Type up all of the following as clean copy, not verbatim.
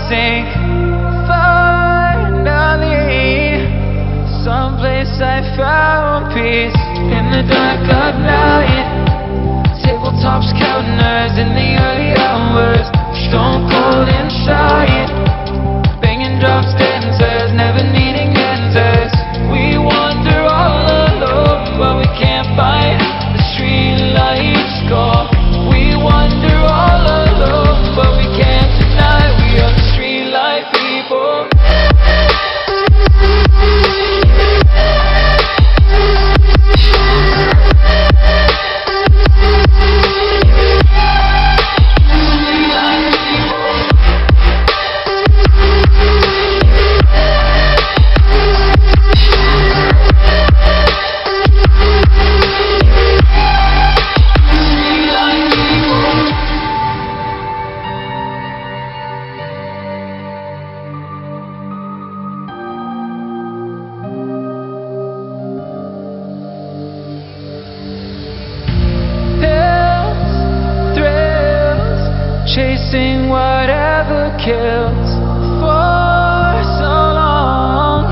sink. Finally, someplace I found peace in the dark of night. Tabletops counting eyes in the early hours, stone cold and shy. Banging drops, dancers, never needing answers. We wander all alone, but we can't find the street lights go. We wander all alone, but we can't deny we are the street light people. Chasing whatever kills. For so long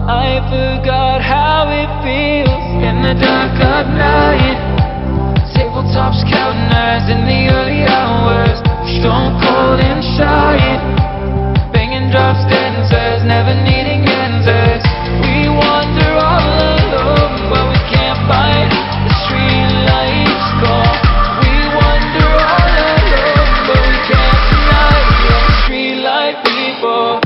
I forgot how it feels in the dark of night. Tabletops counting eyes in the early hours, stone cold and shy. Banging drops, dancers, never needing answers. We wander all alone, but we can't find the street lights go. We wander all alone, but we can't deny we are the street light people.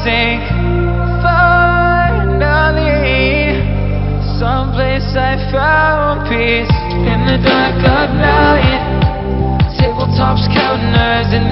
Sink. Finally, someplace I found peace in the dark of night. Tabletops counting eyes in